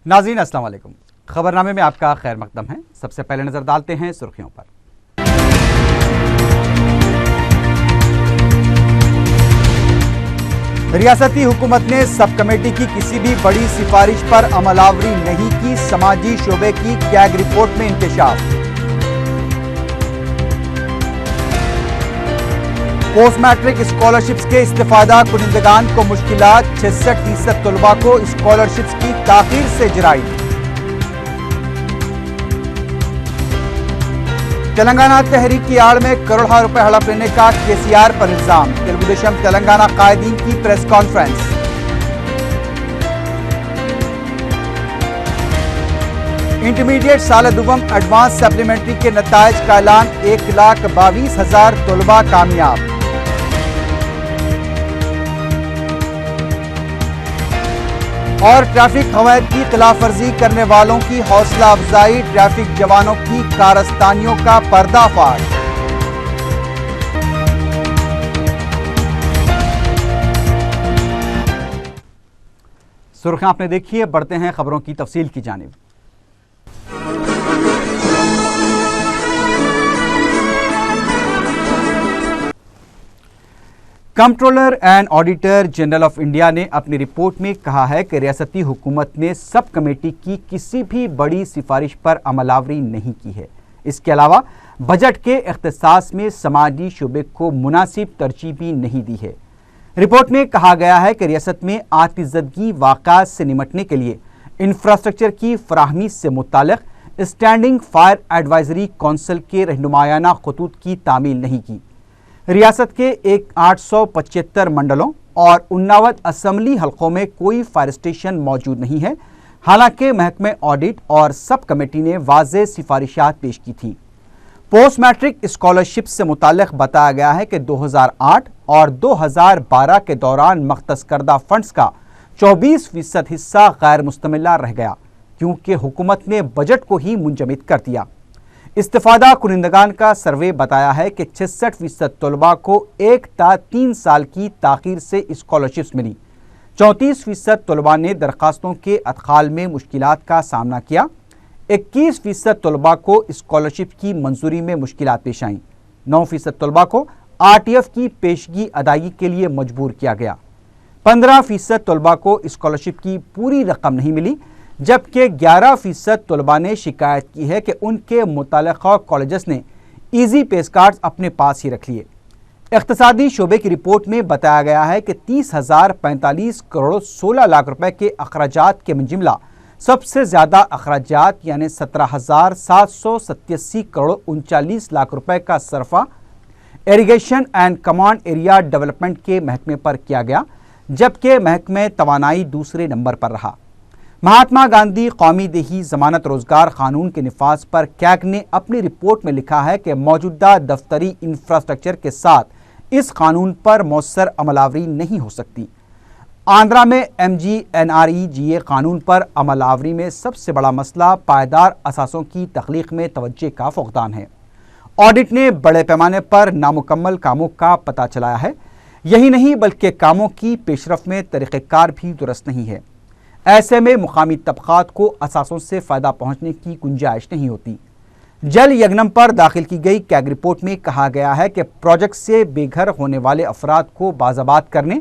ناظرین السلام علیکم، خبرنامے میں آپ کا خیر مقدم ہے۔ سب سے پہلے نظر ڈالتے ہیں سرخیوں پر۔ ریاستی حکومت نے سب کمیٹی کی کسی بھی بڑی سفارش پر عمل آوری نہیں کی، سماجی شعبے کی کیگ رپورٹ میں انکشاف۔ پوسٹ میٹرک اسکالرشپس کے استفادہ کنندگان کو مشکلات، 66% طلباء کو اسکالرشپس کی تاخیر سے جرائی۔ تلنگانہ تحریک کی آڑ میں کروڑہ روپے ہڑپ لینے کا KCR پر الزام، تلگو دیشم تلنگانہ قائدین کی پریس کانفرنس۔ انٹرمیڈیٹ سال دوم ایڈوانس سپلیمنٹری کے نتائج کا اعلان، 1,22,000 طلباء کامیاب۔ اور ٹریفک قواعد کی خلاف ورزی کرنے والوں کی حوصلہ افزائی، ٹریفک جوانوں کی کارستانیوں کا پردہ فاش۔ سرخیاں آپ نے دیکھی، بڑھتے ہیں خبروں کی تفصیل کی جانب۔ Comptroller and auditor general of India نے اپنی رپورٹ میں کہا ہے کہ ریاستی حکومت نے سب کمیٹی کی کسی بھی بڑی سفارش پر عمل آوری نہیں کی ہے۔ اس کے علاوہ بجٹ کے اختصاص میں سماجی شعبے کو مناسب ترجیح بھی نہیں دی ہے۔ رپورٹ میں کہا گیا ہے کہ ریاست میں آتش زدگی واقعات سے نمٹنے کے لیے انفراسٹرکچر کی فراہمی سے متعلق اسٹینڈنگ فائر ایڈوائزری کونسل کے رہنمایانہ خطوط کی تعمیل نہیں کی۔ ریاست کے 875 منڈلوں اور 59 اسمبلی حلقوں میں کوئی فائر اسٹیشن موجود نہیں ہے، حالانکہ محکمہ آڈٹ اور سب کمیٹی نے واضح سفارشات پیش کی تھیں۔ پوسٹ میٹرک اسکالرشپ سے متعلق بتایا گیا ہے کہ 2008 اور 2012 کے دوران مختص کردہ فنڈز کا 24% حصہ غیر مستملہ رہ گیا، کیونکہ حکومت نے بجٹ کو ہی منجمد کر دیا۔ استفادہ کنندگان کا سروے بتایا ہے کہ 66% طلباء کو 1 تا 3 سال کی تاخیر سے اسکالرشپس ملی، 34% طلباء نے درخواستوں کے ادخال میں مشکلات کا سامنا کیا، 21% طلباء کو اسکالرشپ کی منظوری میں مشکلات پیش آئیں، 9% طلباء کو RTF کی پیشگی ادائیگی کے لیے مجبور کیا گیا، 15% طلباء کو اسکالرشپ کی پوری رقم نہیں ملی، جبکہ 11% طلباء نے شکایت کی ہے کہ ان کے متعلقہ کالجز نے ایزی پیس کارڈز اپنے پاس ہی رکھ لیے۔ اقتصادی شعبے کی رپورٹ میں بتایا گیا ہے کہ 30,045 کروڑ 16 لاکھ روپے کے اخراجات کے من جملہ سب سے زیادہ اخراجات یعنی 17,787 کروڑ 39 لاکھ روپے کا صرفہ irrigation and command area development کے محکمے پر کیا گیا، جبکہ محکمہ توانائی دوسرے نمبر پر رہا۔ مہاتما گاندھی قومی دیہی ضمانت روزگار قانون کے نفاذ پر کیگ نے اپنی رپورٹ میں لکھا ہے کہ موجودہ دفتری انفراسٹرکچر کے ساتھ اس قانون پر مؤثر عمل آوری نہیں ہو سکتی۔ آندھرا میں MGNREGA قانون پر عمل آوری میں سب سے بڑا مسئلہ پائیدار اثاثوں کی تخلیق میں توجہ کا فقدان ہے۔ آڈٹ نے بڑے پیمانے پر نامکمل کاموں کا پتہ چلایا ہے، یہی نہیں بلکہ کاموں کی پیش رفت میں طریقہ کار بھی درست نہیں ہے۔ ایسے میں مقامی طبقات کو اثاثوں سے فائدہ پہنچنے کی گنجائش نہیں ہوتی۔ جل یگنم پر داخل کی گئی کیگ رپورٹ میں کہا گیا ہے کہ پروجیکٹ سے بے گھر ہونے والے افراد کو بازآباد کرنے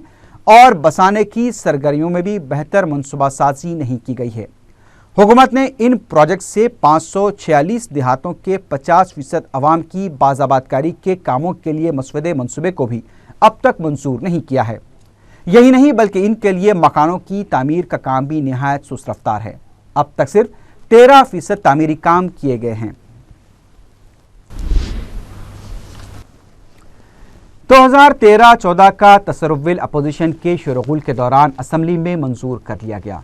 اور بسانے کی سرگرمیوں میں بھی بہتر منصوبہ سازی نہیں کی گئی ہے۔ حکومت نے ان پروجیکٹ سے 546 دیہاتوں کے 50% عوام کی بازآباد کاری کے کاموں کے لیے مسودے منصوبے کو بھی اب تک منظور نہیں کیا ہے۔ یہی نہیں بلکہ ان کے لیے مکانوں کی تعمیر کا کام بھی نہایت سست رفتار ہے۔ اب تک صرف 13% تعمیری کام کیے گئے ہیں۔ 2013-14 کا تصرف اپوزیشن کے شورغل کے دوران اسمبلی میں منظور کر لیا گیا۔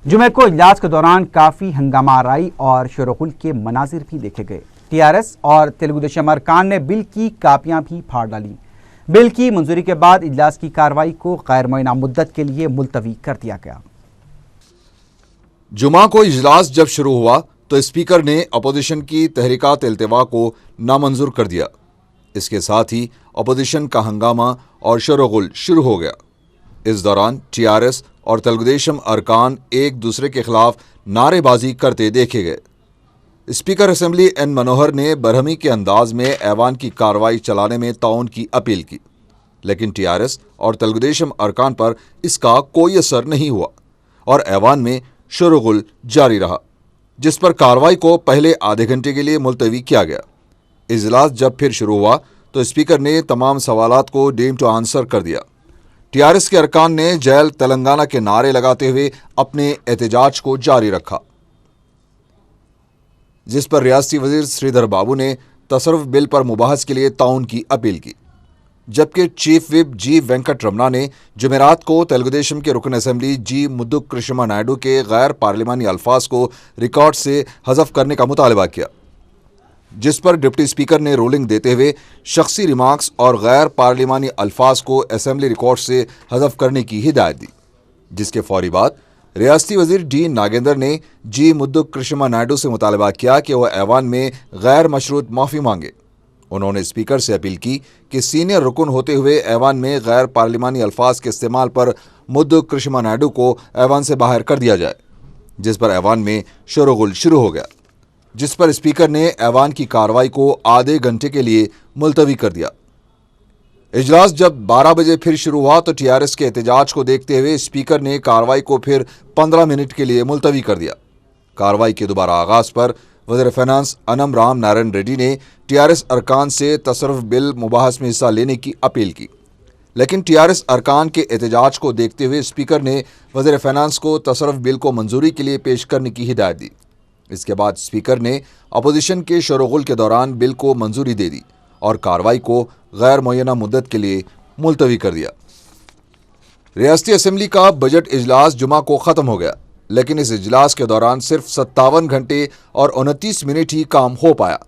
جمعے کو اجلاس کے دوران کافی ہنگامہ آرائی اور شورغل کے مناظر بھی دیکھے گئے۔ TRS اور تلگو دیشم ارکان نے بل کی کاپیاں بھی پھاڑ ڈالیں۔ بل کی منظوری کے بعد اجلاس کی کارروائی کو غیر معینہ مدت کے لیے ملتوی کر دیا گیا۔ جمعہ کو اجلاس جب شروع ہوا تو اسپیکر نے اپوزیشن کی تحریکات التوا کو نامنظور کر دیا۔ اس کے ساتھ ہی اپوزیشن کا ہنگامہ اور شور و غل شروع ہو گیا۔ इस दौरान टीआरएस और तेलुगुदेशम अरकान एक दूसरे के खिलाफ नारेबाजी करते देखे गए। स्पीकर असेंबली एन मनोहर ने बरहमी के अंदाज में ऐवान की कार्रवाई चलाने में ताउन की अपील की, लेकिन टीआरएस और तेलुगुदेशम अरकान पर इसका कोई असर नहीं हुआ और ऐवान में शोरगुल जारी रहा, जिस पर कार्रवाई को पहले आधे घंटे के लिए मुलतवी किया गया। इजलास जब फिर शुरू हुआ तो स्पीकर ने तमाम सवालात को डीम टू आंसर कर दिया। टीआरएस के अरकान ने जेल तेलंगाना के नारे लगाते हुए अपने एहतजाज को जारी रखा, जिस पर रियासती वजीर श्रीधर बाबू ने तसर्रुफ बिल पर मुबाहस के लिए ताउन की अपील की, जबकि चीफ विप जी वेंकट रमना ने जुमेरात को तेलुगुदेशम के रुकन असेंबली जी मुद्दुक कृष्णमा नायडू के गैर पार्लिमानी अल्फाज को रिकॉर्ड से हज़फ करने का मुतालबा किया, जिस पर डिप्टी स्पीकर ने रूलिंग देते हुए शख्सी रिमार्क्स और गैर पार्लिमानी अल्फाज को असेंबली रिकॉर्ड से हज़फ करने की हिदायत दी, जिसके फौरी बाद रियासती वजीर डी नागेंद्र ने जी मुद्दुक कृष्णमा नायडू से मुतालबा किया कि वह ऐवान में गैर मशरूत माफ़ी मांगे। उन्होंने स्पीकर से अपील की कि सीनियर रुकन होते हुए ऐवान में गैर पार्लिमानी अल्फाज के इस्तेमाल पर मुद्दुक कृष्णमा नायडू को ऐवान से बाहर कर दिया जाए, जिस पर ऐवान में शोरगुल शुरू हो गया, जिस पर स्पीकर ने ऐवान की कार्रवाई को आधे घंटे के लिए मुलतवी कर दिया। इजलास जब 12 बजे फिर शुरू हुआ तो टीआरएस के एहतजाज को देखते हुए स्पीकर ने कार्रवाई को फिर 15 मिनट के लिए मुलतवी कर दिया। कार्रवाई के दोबारा आगाज पर वज़ीर फाइनेंस अनम राम नारायण रेड्डी ने टीआरएस अरकान से तसर्रुफ बिल मुबाहस में हिस्सा लेने की अपील की, लेकिन टीआरएस अरकान के एहतजाज को देखते हुए स्पीकर ने वज़ीर फाइनेंस को तसर्रुफ बिल को मंजूरी के लिए पेश करने की हिदायत दी। इसके बाद स्पीकर ने अपोजिशन के शोरगुल के दौरान बिल को मंजूरी दे दी और कार्रवाई को गैर मुय्यना मुद्दत के लिए मुलतवी कर दिया। रियासती असेंबली का बजट इजलास जुमा को ख़त्म हो गया, लेकिन इस इजलास के दौरान सिर्फ 57 घंटे और 29 मिनट ही काम हो पाया।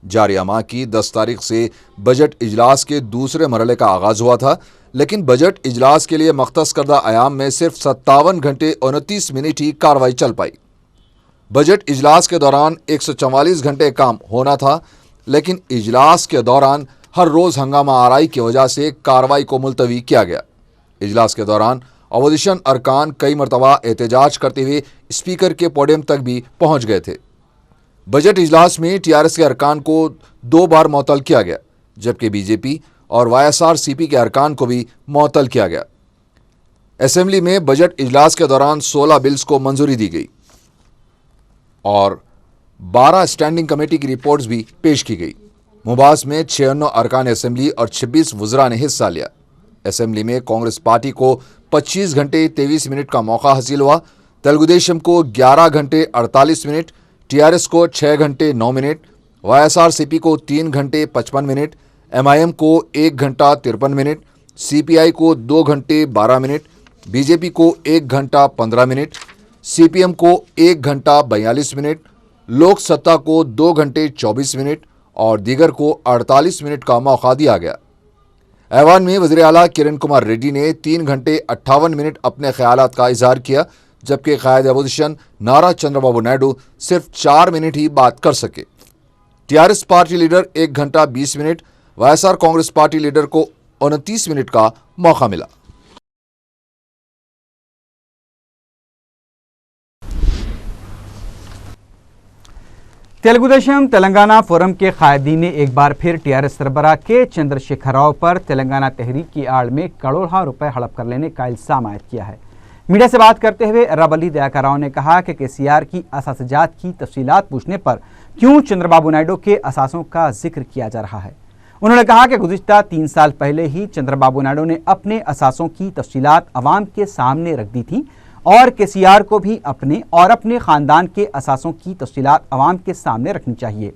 जारिया माह की 10 तारीख से बजट इजलास के दूसरे मरहले का आगाज हुआ था, लेकिन बजट इजलास के लिए मख्तस करदा अयाम में सिर्फ 57 घंटे 29 मिनट ही कार्रवाई चल पाई। बजट इजलास के दौरान 144 घंटे काम होना था, लेकिन इजलास के दौरान हर रोज़ हंगामा आराई की वजह से कार्रवाई को मुलतवी किया गया। इजलास के दौरान अपोजिशन अरकान कई मरतबा एहतजाज करते हुए स्पीकर के पोडियम तक भी पहुंच गए थे। बजट इजलास में टीआरएस के अरकान को 2 बार मुअत्तल किया गया, जबकि बीजेपी और वाईएसआरसीपी के अरकान को भी मुअत्तल किया गया। असेंबली में बजट इजलास के दौरान 16 बिल्स को मंजूरी दी गई और 12 स्टैंडिंग कमेटी की रिपोर्ट्स भी पेश की गई। मुबाहस में 96 अरकान असेंबली और 26 वज़रा ने हिस्सा लिया। असेंबली में कांग्रेस पार्टी को 25 घंटे 23 मिनट का मौका हासिल हुआ, तेलुगुदेशम को 11 घंटे 48 मिनट, टीआरएस को 6 घंटे 9 मिनट, वाईएसआरसीपी को 3 घंटे 55 मिनट, एमआईएम को 1 घंटा 53 मिनट, सीपीआई को 2 घंटे 12 मिनट, बीजेपी को 1 घंटा 15 मिनट, सीपीएम को 1 घंटा 42 मिनट, लोक सत्ता को 2 घंटे 24 मिनट और दीगर को 48 मिनट का मौका दिया गया। ऐवान में वज़ीर आला किरण कुमार रेड्डी ने 3 घंटे 58 मिनट अपने ख्यालात का इजहार किया, जबकि कायद अपोजिशन नारा चंद्रबाबू नायडू सिर्फ 4 मिनट ही बात कर सके। टीआरएस पार्टी लीडर 1 घंटा 20 minute, YSR Congress party leader को 29 मिनट का मौका मिला। तेलुगुदेशम तेलंगाना फोरम के कायदीन ने एक बार फिर टीआरएस सरबरा के चंद्रशेखर राव पर तेलंगाना तहरीक की आड़ में करोड़ों रुपए हड़प कर लेने का इल्जाम आयद किया है। मीडिया से बात करते हुए रबली दयाकर राव ने कहा कि केसीआर की असासजात की तफसीलात पूछने पर क्यों चंद्रबाबू नायडू के असासों का जिक्र किया जा रहा है। उन्होंने कहा कि गुज़िश्ता 3 साल पहले ही चंद्रबाबू नायडू ने अपने असासों की तफसीलात अवाम के सामने रख दी थी और केसीआर को भी अपने और अपने ख़ानदान के असासों की तफसीलात अवाम के सामने रखनी चाहिए।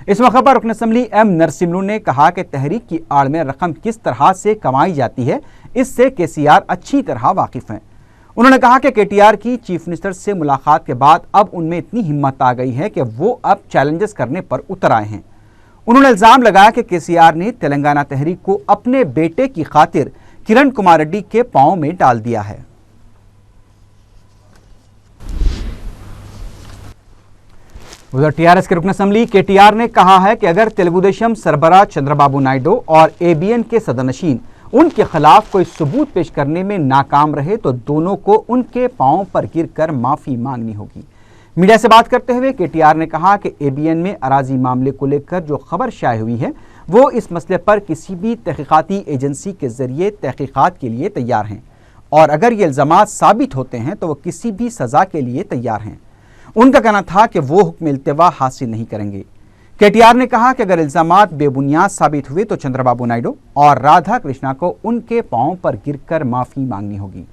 इस मौके पर रुकन असम्बली एम नरसिम्हू ने कहा कि तहरीक की आड़ में रकम किस तरह से कमाई जाती है, इससे केसीआर अच्छी तरह वाकिफ़ हैं। उन्होंने कहा कि केटीआर की चीफ मिनिस्टर से मुलाकात के बाद अब उनमें इतनी हिम्मत आ गई है कि वो अब चैलेंजेस करने पर उतर आए हैं। उन्होंने इल्ज़ाम लगाया कि केसीआर ने तेलंगाना तहरीक को अपने बेटे की खातिर किरण कुमार रेड्डी के पांव में डाल दिया है। उधर टीआरएस के रुकन असम्बली केटीआर ने कहा है कि अगर तेलुगुदेशम सरबरा चंद्रबाबू नायडू और एबीएन के सदरनशीन उनके खिलाफ कोई सबूत पेश करने में नाकाम रहे तो दोनों को उनके पांवों पर गिरकर माफी मांगनी होगी। मीडिया से बात करते हुए केटीआर ने कहा कि एबीएन में अराजी मामले को लेकर जो खबर शाये हुई है वो इस मसले पर किसी भी तहकीकाती एजेंसी के जरिए तहकीकात के लिए तैयार हैं और अगर ये इल्ज़ामात साबित होते हैं तो वो किसी भी सज़ा के लिए तैयार हैं। उनका कहना था कि वो हुक्म इल्तिवा हासिल नहीं करेंगे। केटीआर ने कहा कि अगर इल्ज़ामात बेबुनियाद साबित हुए तो चंद्रबाबू नायडू और राधा कृष्णा को उनके पांवों पर गिरकर माफ़ी मांगनी होगी।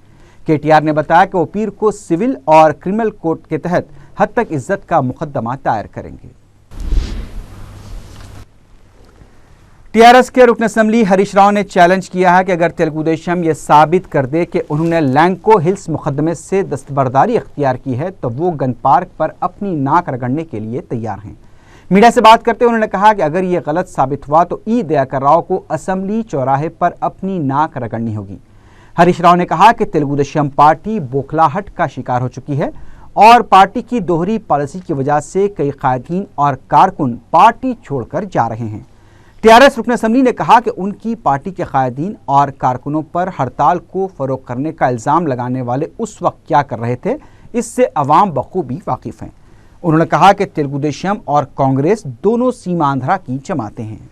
केटीआर ने बताया कि वो पीर को सिविल और क्रिमिनल कोर्ट के तहत हद तक इज्जत का मुकदमा दायर करेंगे। टीआरएस के रुकन असेंबली हरीश राव ने चैलेंज किया है कि अगर तेलुगु देशम ये साबित कर दे कि उन्होंने लैंको हिल्स मुकदमे से दस्तबरदारी इख्तियार की है तो वो गन पार्क पर अपनी नाक रगड़ने के लिए तैयार हैं। मीडिया से बात करते हुए उन्होंने कहा कि अगर ये गलत साबित हुआ तो ई दयाकर राव को असेंबली चौराहे पर अपनी नाक रगड़नी होगी। हरीश राव ने कहा कि तेलुगु देशम पार्टी बौखलाहट का शिकार हो चुकी है और पार्टी की दोहरी पॉलिसी की वजह से कई कायदीन और कारकुन पार्टी छोड़कर जा रहे हैं। टीआरएस रुकन असेंबली ने कहा कि उनकी पार्टी के कायदीन और कारकुनों पर हड़ताल को फरोग करने का इल्ज़ाम लगाने वाले उस वक्त क्या कर रहे थे इससे अवाम बखूबी वाकिफ हैं। उन्होंने कहा कि तेलुगु देशम और कांग्रेस दोनों सीमांध्रा की जमातें हैं।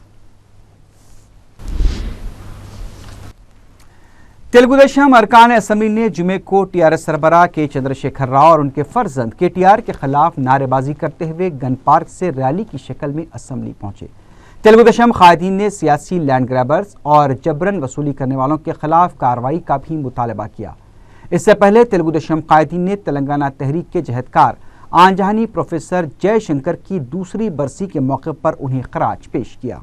तेलुगु देशम अरकान असेंबली ने जुमे को टीआरएस सरबराह के चंद्रशेखर राव और उनके फर्जंद केटीआर के खिलाफ नारेबाजी करते हुए गन पार्क से रैली की शक्ल में असेंबली पहुंचे। तेलुगु देशम कायदीन ने सियासी लैंड ग्रैबर्स और जबरन वसूली करने वालों के खिलाफ कार्रवाई का भी मुतालबा किया। इससे पहले तेलुगु देशम कायदीन ने तेलंगाना तहरीक के जहदकार आंजहानी प्रोफेसर जयशंकर की दूसरी बरसी के मौके पर उन्हें खराज पेश किया।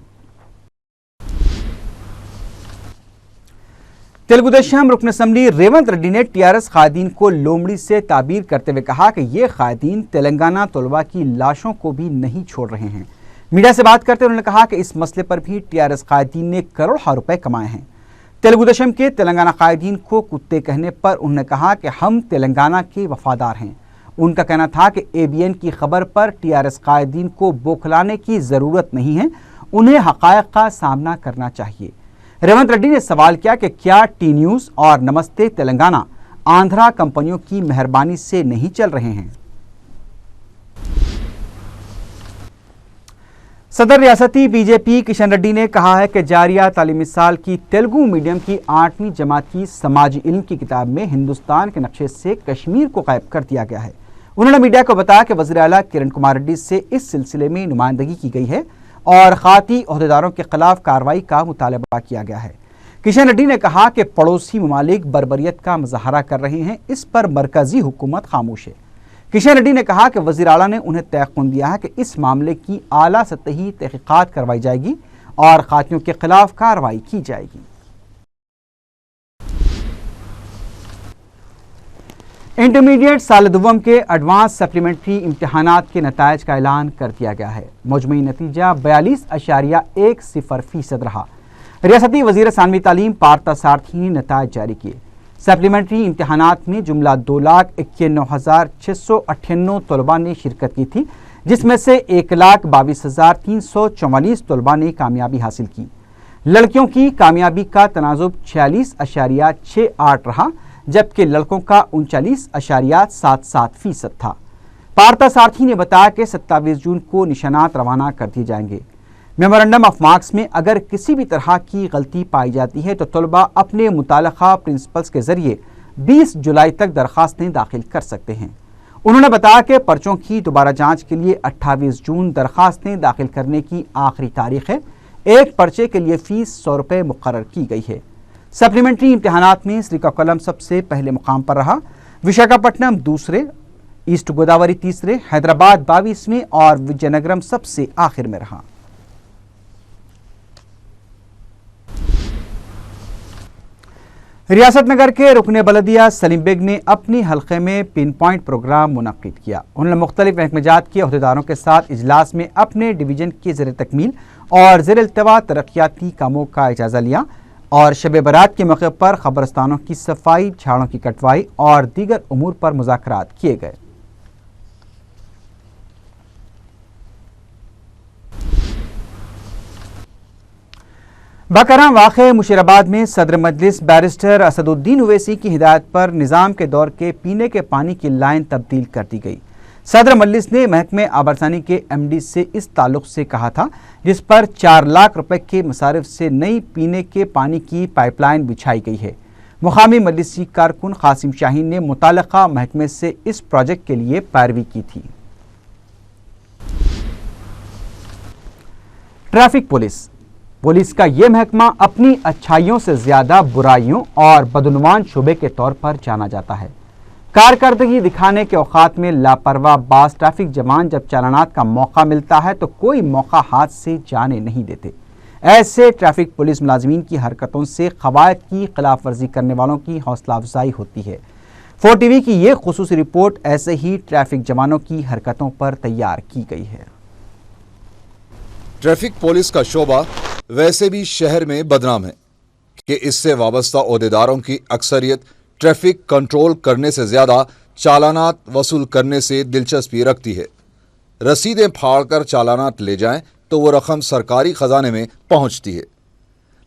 तेलुगु देशम रुकन असेंबली रेवंत रेड्डी ने टीआरएस कायदीन को लोमड़ी से ताबीर करते हुए कहा कि ये कायदीन तेलंगाना तलबा की लाशों को भी नहीं छोड़ रहे हैं। मीडिया से बात करते उन्होंने कहा कि इस मसले पर भी टीआरएस कायदीन ने करोड़ों रुपए कमाए हैं। तेलुगु देशम के तेलंगाना कायदीन को कुत्ते कहने पर उन्होंने कहा कि हम तेलंगाना के वफादार हैं। उनका कहना था कि एबीएन की खबर पर टीआरएस कायदीन को बौखलाने की ज़रूरत नहीं है, उन्हें हक़ाइक़ का सामना करना चाहिए। रेवंत रेड्डी ने सवाल किया कि क्या टी न्यूज़ और नमस्ते तेलंगाना आंध्रा कंपनियों की मेहरबानी से नहीं चल रहे हैं। सदर रियासती बीजेपी किशन रेड्डी ने कहा है कि जारिया तालीमी साल की तेलुगु मीडियम की 8वीं जमात की समाजी इल्म की किताब में हिंदुस्तान के नक्शे से कश्मीर को गायब कर दिया गया है। उन्होंने मीडिया को बताया कि वज़ीर आला किरण कुमार रेड्डी से इस सिलसिले में नुमाइंदगी की गई है और खाती ओहदेदारों के खिलाफ कार्रवाई का मुतालबा किया गया है। किशन रेड्डी ने कहा कि पड़ोसी ममालिक बर्बरियत का मुजाहरा कर रहे हैं, इस पर मरकजी हुकूमत खामोश है। किशन रेड्डी ने कहा कि वज़ीर आला ने उन्हें तयक़ुन दिया है कि इस मामले की आला सतही तहक़ीक़ात करवाई जाएगी और खातियों के खिलाफ कार्रवाई की जाएगी। इंटरमीडिएट साल दुवम के एडवांस सप्लीमेंट्री इम्तहानात के नताइज का ऐलान कर दिया गया है। मजमूई नतीजा 42.10% रहा। रियासती वज़ीर सानवी तालीम पार्था सारथी ने नताइज जारी किए। सप्लीमेंट्री इम्तहानात में जुमला 2,91,698 तलबा ने शिरकत की थी, जिसमें से 1,22,344 तलबा ने कामयाबी हासिल की। लड़कियों की कामयाबी का तनाजुब 46.68 रहा, जबकि लड़कों का 39.77% था। पार्था सारथी ने बताया कि 27 जून को निशानात रवाना कर दिए जाएंगे। मेमोरेंडम ऑफ मार्क्स में अगर किसी भी तरह की गलती पाई जाती है तो तलबा अपने मुताल्लिक़ा प्रिंसिपल्स के जरिए 20 जुलाई तक दरखास्तें दाखिल कर सकते हैं। उन्होंने बताया कि पर्चों की दोबारा जांच के लिए 28 जून दरखास्तें दाखिल करने की आखिरी तारीख है। एक पर्चे के लिए फ़ीस 100 रुपये मुकर्रर की गई है। सप्लीमेंट्री इम्तहानात में श्रीकाकुलम सबसे पहले मुकाम पर रहा, विशाखापट्टनम दूसरे, ईस्ट गोदावरी तीसरे, हैदराबाद 22वें और विजयनगरम सबसे आखिर में रहा। रियासत नगर के रुकने बलदिया सलीम बेग ने अपनी हल्के में पिन पॉइंट प्रोग्राम मुनक्किद किया। उन्होंने मुख्तलिफ महकमेजात के अहदेदारों के साथ इजलास में अपने डिवीजन के ज़ेर तकमील और ज़ेर इल्तवा तरक्याती कामों का जायज़ा लिया और शब बारात के मौके पर कब्रस्तानों की सफाई, झाड़ों की कटवाई और दीगर उमूर पर मुज़ाकरात किए गए। बकरा वाक़े मुशीराबाद में सदर मजलिस बैरिस्टर असदुद्दीन ओवैसी की हिदायत पर निज़ाम के दौर के पीने के पानी की लाइन तब्दील कर दी गई। सदर मजलिस ने महकमे आबरसानी के MD से इस ताल्लुक से कहा था, जिस पर 4 लाख रुपए के मसारिफ से नई पीने के पानी की पाइपलाइन बिछाई गई है। मुकामी मजलिसी कारकुन कासिम शाहीन ने मुताल्लिका महकमे से इस प्रोजेक्ट के लिए पैरवी की थी। ट्रैफिक पुलिस का ये महकमा अपनी अच्छाइयों से ज्यादा बुराइयों और बदनुमान शोबे के तौर पर जाना जाता है। कारकर्दगी दिखाने के औकात में लापरवाह बाज ट्रैफिक जवान जब चालानात का मौका मिलता है तो कोई मौका हाथ से जाने नहीं देते। ऐसे ट्रैफिक पुलिस मुलाजिमीन की हरकतों से क़वायद की खिलाफ वर्जी करने वालों की हौसला अफजाई होती है। 4 TV की ये खुसूसी रिपोर्ट ऐसे ही ट्रैफिक जवानों की हरकतों पर तैयार की गई है। ट्रैफिक पुलिस का शोबा वैसे भी शहर में बदनाम है कि इससे वाबस्ता ओहदेदारों की अक्सरियत ट्रैफिक कंट्रोल करने से ज़्यादा चालानात वसूल करने से दिलचस्पी रखती है। रसीदें फाड़कर चालानात ले जाएं तो वो रकम सरकारी खजाने में पहुंचती है।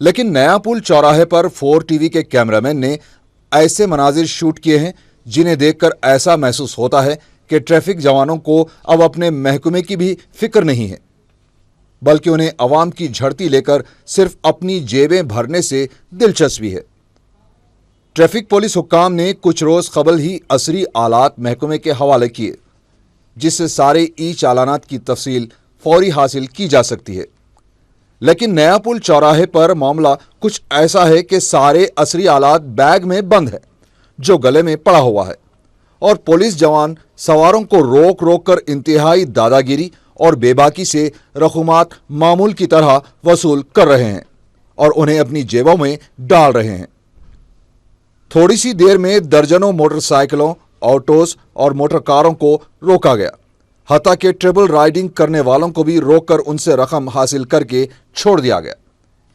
लेकिन नया पुल चौराहे पर 4 TV के कैमरामैन ने ऐसे मनाजिर शूट किए हैं जिन्हें देखकर ऐसा महसूस होता है कि ट्रैफिक जवानों को अब अपने महकमे की भी फिक्र नहीं है, बल्कि उन्हें अवाम की झड़ती लेकर सिर्फ अपनी जेबें भरने से दिलचस्पी है। ट्रैफिक पुलिस हुक्काम ने कुछ रोज कबल ही असरी आलात महकमे के हवाले किए, जिससे सारे चालानात की तफसील फौरी हासिल की जा सकती है। लेकिन नया पुल चौराहे पर मामला कुछ ऐसा है कि सारे असरी आलात बैग में बंद है जो गले में पड़ा हुआ है, और पुलिस जवान सवारों को रोक रोक कर इंतहाई दादागिरी और बेबाकी से रकूमात मामूल की तरह वसूल कर रहे हैं और उन्हें अपनी जेबों में डाल रहे हैं। थोड़ी सी देर में दर्जनों मोटरसाइकिलों, ऑटोस और मोटर कारों को रोका गया, हत्ता कि ट्रिपल राइडिंग करने वालों को भी रोककर उनसे रकम हासिल करके छोड़ दिया गया।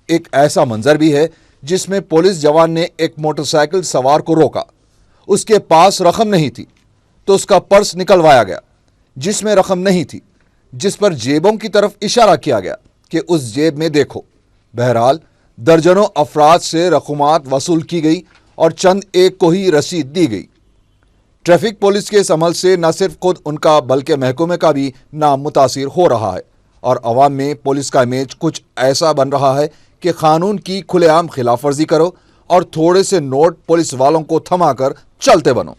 एक ऐसा मंजर भी है जिसमें पुलिस जवान ने एक मोटरसाइकिल सवार को रोका, उसके पास रकम नहीं थी तो उसका पर्स निकलवाया गया जिसमें रकम नहीं थी, जिस पर जेबों की तरफ इशारा किया गया कि उस जेब में देखो। बहरहाल दर्जनों अफराद से रकूमात वसूल की गई और चंद एक को ही रसीद दी गई। ट्रैफिक पुलिस के इस अमल से न सिर्फ खुद उनका बल्कि महकमे का भी नाम मुतासिर हो रहा है और अवाम में पुलिस का इमेज कुछ ऐसा बन रहा है कि कानून की खुलेआम खिलाफ वर्जी करो और थोड़े से नोट पुलिस वालों को थमाकर चलते बनो।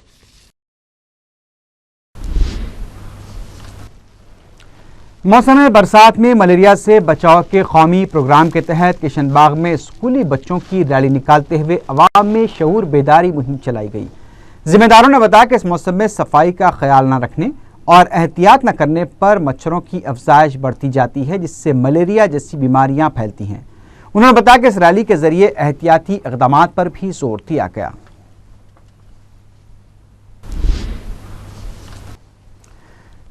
मौसम बरसात में मलेरिया से बचाव के कौमी प्रोग्राम के तहत किशनबाग में स्कूली बच्चों की रैली निकालते हुए अवाम में शऊर बेदारी मुहिम चलाई गई। जिम्मेदारों ने बताया कि इस मौसम में सफाई का ख्याल न रखने और एहतियात न करने पर मच्छरों की अफजाइश बढ़ती जाती है, जिससे मलेरिया जैसी बीमारियां फैलती हैं। उन्होंने बताया कि इस रैली के जरिए एहतियाती इक़दाम पर भी जोर दिया गया।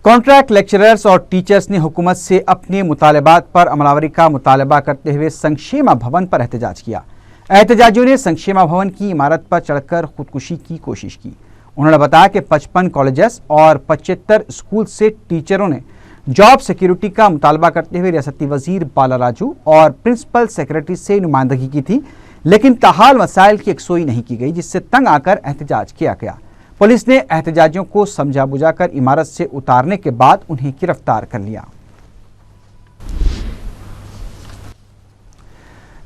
कॉन्ट्रैक्ट लेक्चरर्स और टीचर्स ने हुकूमत से अपने मुतालबात पर अमलावरी का मुतालबा करते हुए संक्षेमा भवन पर एहतजाज किया। एहतजाजियों ने संक्षेमा भवन की इमारत पर चढ़कर खुदकुशी की कोशिश की। उन्होंने बताया कि 55 कॉलेजेस और 75 स्कूल से टीचरों ने जॉब सिक्योरिटी का मुतालबा करते हुए रियासती वजीर बाला राजू और प्रिंसिपल सेक्रेटरी से नुमाइंदगी की थी, लेकिन ताहाल मसाइल की यकसोई नहीं की गई, जिससे तंग आकर एहतजाज किया गया। पुलिस ने एहतजाजियों को समझा बुझाकर इमारत से उतारने के बाद उन्हें गिरफ्तार कर लिया।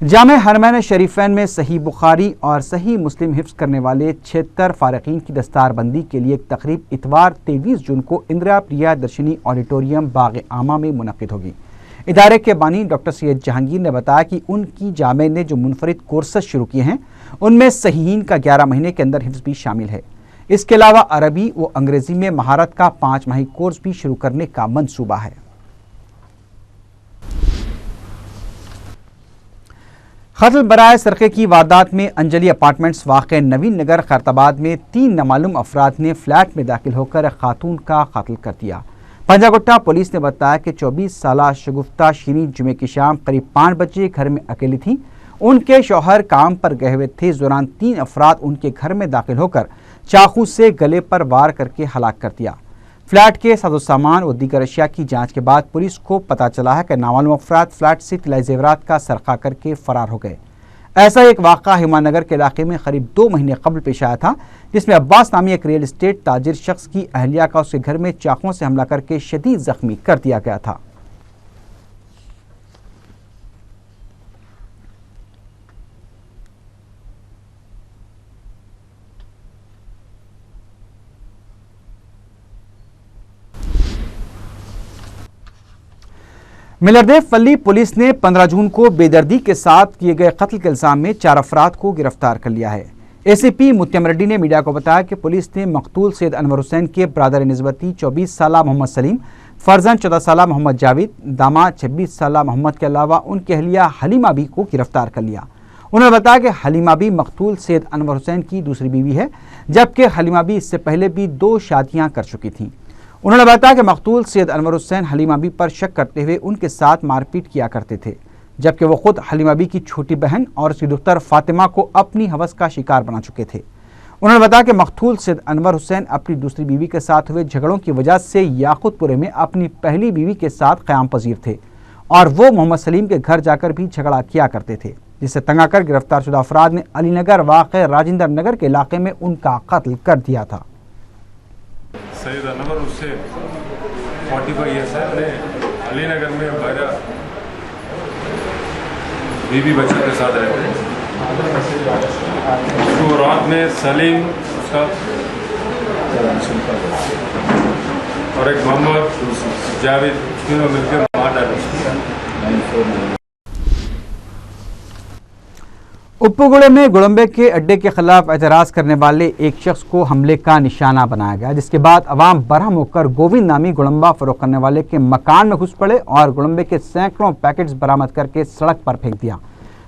जामे हरमैन शरीफैन में सही बुखारी और सही मुस्लिम हिफ्ज करने वाले 76 फारिकीन की दस्तारबंदी के लिए एक तकरीब इतवार 23 जून को इंदिरा प्रिया दर्शनी ऑडिटोरियम बाग आमा में मुनक्किद होगी। इदारे के बानी डॉक्टर सैयद जहांगीर ने बताया कि उनकी जामे ने जो मुनफरिद कोर्सेज शुरू किए हैं उनमें सहीहीन का 11 महीने के अंदर हिफ्ज भी शामिल है। इसके अलावा अरबी व अंग्रेजी में महारत का 5 माही कोर्स भी शुरू करने का मंसूबा है। कत्ल बराए सरक़े की वारदात में अंजलि अपार्टमेंट्स वाक़े नवीन नगर खैरताबाद में 3 नामालूम अफराद ने फ्लैट में दाखिल होकर खातून का कत्ल कर दिया। पंजागुट्टा पुलिस ने बताया कि 24 साला शगुफ्ता शीनी जुमे की शाम करीब 5 बजे घर में अकेली थी। उनके शौहर काम पर गए हुए थे। इस दौरान 3 अफराद उनके घर में दाखिल होकर चाकू से गले पर वार करके हलाक कर दिया। फ्लैट के साजो सामान और दीगर अशिया की जांच के बाद पुलिस को पता चला है कि नामालूम अफराद फ्लैट से तिलाई जेवरात का सरखा करके फरार हो गए। ऐसा एक वाक़ा हिमानगर के इलाके में करीब 2 महीने कबल पेश आया था, जिसमें अब्बास नामी एक रियल एस्टेट ताजिर शख्स की अहलिया का उसके घर में चाकुओं से हमला करके शदीद जख्मी कर दिया गया था। मिलरदेव पुलिस ने 15 जून को बेदर्दी के साथ किए गए कत्ल के इल्जाम में 4 अफराद को गिरफ्तार कर लिया है। एसीपी मुत्तम रेड्डी ने मीडिया को बताया कि पुलिस ने मकतूल सैयद अनवर हुसैन के ब्रादर निस्बती 24 साला मोहम्मद सलीम, फर्जंद 14 साला मोहम्मद जावेद, दामाद 26 साला मोहम्मद के अलावा उनकी अहलिया हलीमा बी को गिरफ्तार कर लिया। उन्होंने बताया कि हलीमा बी मकतूल सैयद अनवर हुसैन की दूसरी बीवी है, जबकि हलीमा बी इससे पहले भी 2 शादियां कर चुकी थीं। उन्होंने बताया कि मकतूल सैयद अनवर हुसैन हलीमा बी पर शक करते हुए उनके साथ मारपीट किया करते थे, जबकि वो खुद हलीमा बी की छोटी बहन और उसकी दुख्तर फातिमा को अपनी हवस का शिकार बना चुके थे। उन्होंने बताया कि मकतूल सैयद अनवर हुसैन अपनी दूसरी बीवी के साथ हुए झगड़ों की वजह से याकूतपुरे में अपनी पहली बीवी के साथ क़याम पजीर थे और वो मोहम्मद सलीम के घर जाकर भी झगड़ा किया करते थे, जिससे तंग आकर गिरफ्तार शुदा अफराद ने अलीनगर वाक़े राजेंद्र नगर के इलाके में उनका कत्ल कर दिया था। सैयद अनवर हुसैन 45 ईयर्स है, अपने अलीनगर में बारह बीवी बच्चों के साथ रहते हैं। उसको रात में सलीम उसका और एक मोहम्मद जावेद तीनों मिलकर मार डाले। उप्पुगुड़े में गुड़म्बे के अड्डे के खिलाफ एतराज़ करने वाले एक शख्स को हमले का निशाना बनाया गया, जिसके बाद अवाम बरहम होकर गोविंद नामी गुड़म्बा फरोख्त करने वाले के मकान में घुस पड़े और गुड़म्बे के सैकड़ों पैकेट्स बरामद करके सड़क पर फेंक दिया।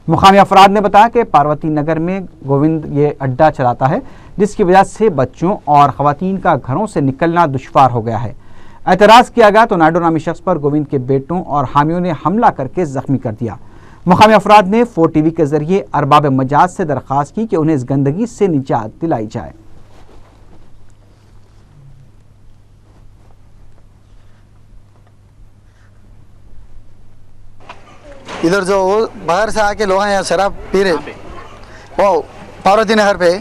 मुकामी अफराद ने बताया कि पार्वती नगर में गोविंद ये अड्डा चलाता है, जिसकी वजह से बच्चों और ख़वातीन का घरों से निकलना दुश्वार हो गया है। एतराज़ किया गया तो नायडू नामी शख्स पर गोविंद के बेटों और हामियों ने हमला करके जख्मी कर दिया। मुकामी अफराद ने 4 TV के जरिए अरबाब मजाज से दरख्वास्त की कि उन्हें इस गंदगी से निजात दिलाई जाए। इधर जो बाहर से आके लोग यहाँ शराब पी रहे, वो पार्वती नगर पे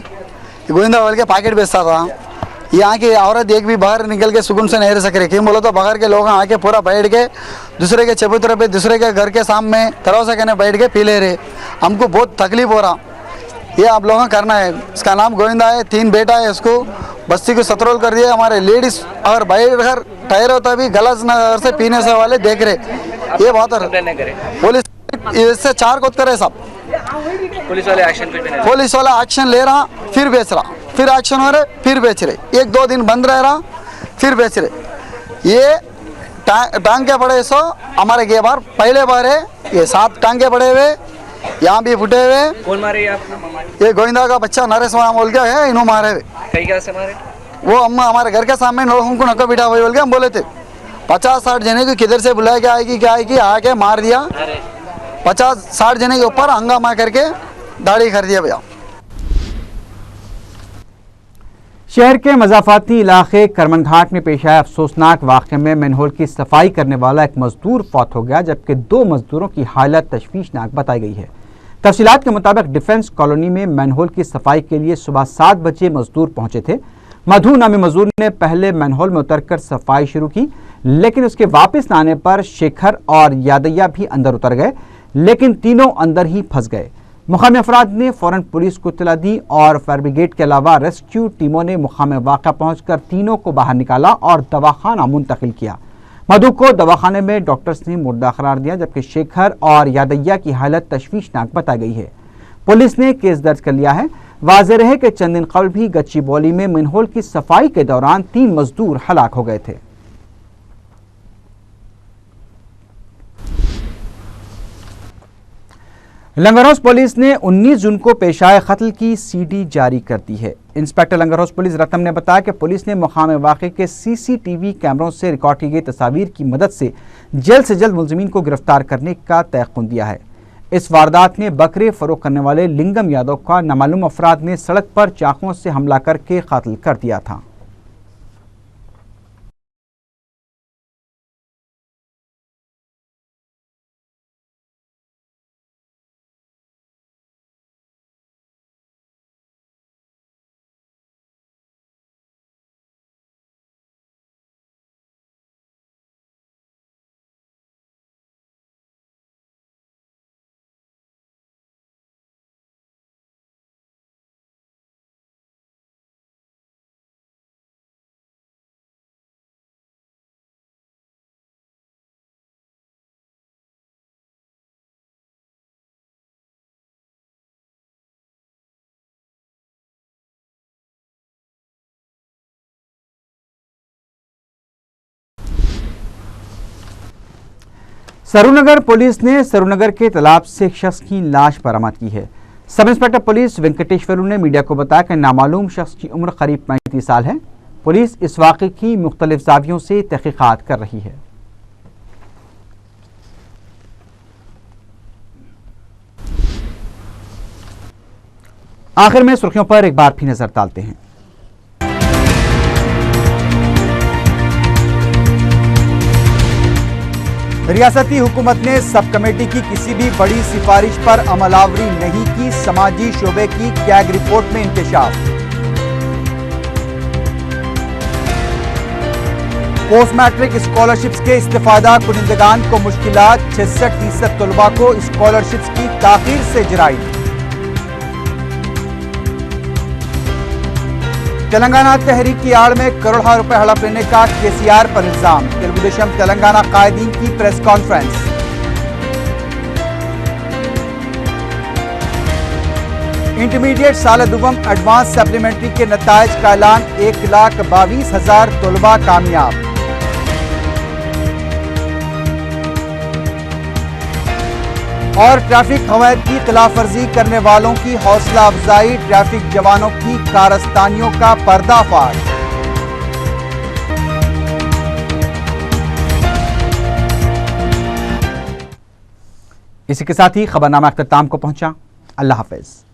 गोविंदा वाले के पैकेट बेचता था। यहाँ की औरत एक भी बाहर निकल के सुकून से नहीं रह सक रही। क्यों बोलो तो बाहर के लोग आके पूरा बैठ के दूसरे के चबूतरे पे दूसरे के घर के सामने तरह कहने बैठ के पी ले रहे। हमको बहुत तकलीफ हो रहा। ये आप लोगों करना है। इसका नाम गोविंदा है, 3 बेटा है। इसको बस्ती को सतरोल कर दिया। हमारे लेडीज अगर बैठ कर ठहरे होता भी गलत नजर से पीने से वाले देख रहे। ये बात पुलिस इससे 4 कोत करे सब। पुलिस वाला एक्शन ले रहा, फिर बेच रहा, फिर एक्शन हो रहे, फिर बेच रहे। 1-2 दिन बंद रह रहा, फिर बेच रहे। ये टांगे पड़े सो हमारे के बार पहले बार है। ये 7 टांगे पड़े हुए, यहाँ भी फुटे हुए। कौन मारे आप? ये गोविंदा का बच्चा नरेश बोल के है, इन्हों मारे हुए। कई क्या से मारे? वो अम्मा हमारे घर के सामने लोगों को नक्का बिठा हुई बोल के हम बोले थे 50-60 जने को किधर से बुलाया क्या आएगी क्या आएगी, आके मार दिया। 50-60 जने के ऊपर हंगामा करके दाढ़ी कर दिया भैया। शहर के मज़ाफ़ाती इलाके करमन घाट में पेश आए अफसोसनाक वाक़े में मैनहोल की सफाई करने वाला एक मजदूर फौत हो गया, जबकि 2 मजदूरों की हालत तशवीशनाक बताई गई है। तफसीलात के मुताबिक डिफेंस कॉलोनी में मैनहोल की सफाई के लिए सुबह 7 बजे मजदूर पहुंचे थे। मधु नामी मजदूर ने पहले मैनहोल में उतरकर सफाई शुरू की, लेकिन उसके वापस न आने पर शेखर और यादయ్య भी अंदर उतर गए, लेकिन तीनों अंदर ही फंस गए। मुकामी अफराद ने फौरन पुलिस को इत्तला दी और फायर ब्रिगेड के अलावा रेस्क्यू टीमों ने मुकाम वाक़ा पहुंचकर तीनों को बाहर निकाला और दवाखाना मुंतकिल किया। मधु को दवाखाने में डॉक्टर्स ने मुर्दा करार दिया, जबकि शेखर और यादయ్య की हालत तशवीशनाक बताई गई है। पुलिस ने केस दर्ज कर लिया है। वाज़ेह है कि चंद दिन कबल भी गच्चीबौली में मैनहोल की सफाई के दौरान 3 मजदूर हलाक हो गए थे। लंगरहौस पुलिस ने 19 जून को पेश आए कत्ल की सीडी जारी कर दी है। इंस्पेक्टर लंगरहौस पुलिस रतम ने बताया कि पुलिस ने मुकाम वाक़े के CCTV कैमरों से रिकॉर्ड की गई तस्वीर की मदद से जल्द मुलजिमीन को गिरफ्तार करने का तयक़ुन दिया है। इस वारदात में बकरे फरोख्त करने वाले लिंगम यादव का नामालूम अफराद ने सड़क पर चाकुओं से हमला करके कत्ल कर दिया था। سرونگر پولیس نے سرونگر کے تالاب سے ایک شخص کی لاش برآمد کی ہے۔ سب انسپکٹر پولیس وینکٹیشورلو نے میڈیا کو بتایا کہ نامعلوم شخص کی عمر قریب 35 سال ہے۔ پولیس اس واقعے کی مختلف زاویوں سے تحقیقات کر رہی ہے۔ آخر میں سرخیوں پر ایک بار پھر نظر ڈالتے ہیں۔ ریاستی حکومت نے سب کمیٹی کی کسی بھی بڑی سفارش پر عمل آوری نہیں کی، سماجی شعبے کی کیگ رپورٹ میں انکشاف۔ پوسٹ میٹرک اسکالرشپس کے استفادہ کنندگان کو مشکلات، 66% طلباء کو اسکالرشپس کی تاخیر سے جرائی۔ تلنگانہ تحریک کی آڑ میں کروڑوں روپے ہڑپ لینے کا KCR پر الزام، تلگو دیشم تلنگانہ قائدین کی پریس کانفرنس۔ انٹرمیڈیٹ سال دوم ایڈوانس سپلیمنٹری کے نتائج کا اعلان، 1,22,000 طلباء کامیاب۔ اور ٹریفک قواعد کی خلاف ورزی کرنے والوں کی حوصلہ افزائی، ٹریفک جوانوں کی کارستانیوں کا پردہ فاش۔ اسی کے ساتھ ہی خبرنامہ اختتام کو پہنچا۔ اللہ حافظ۔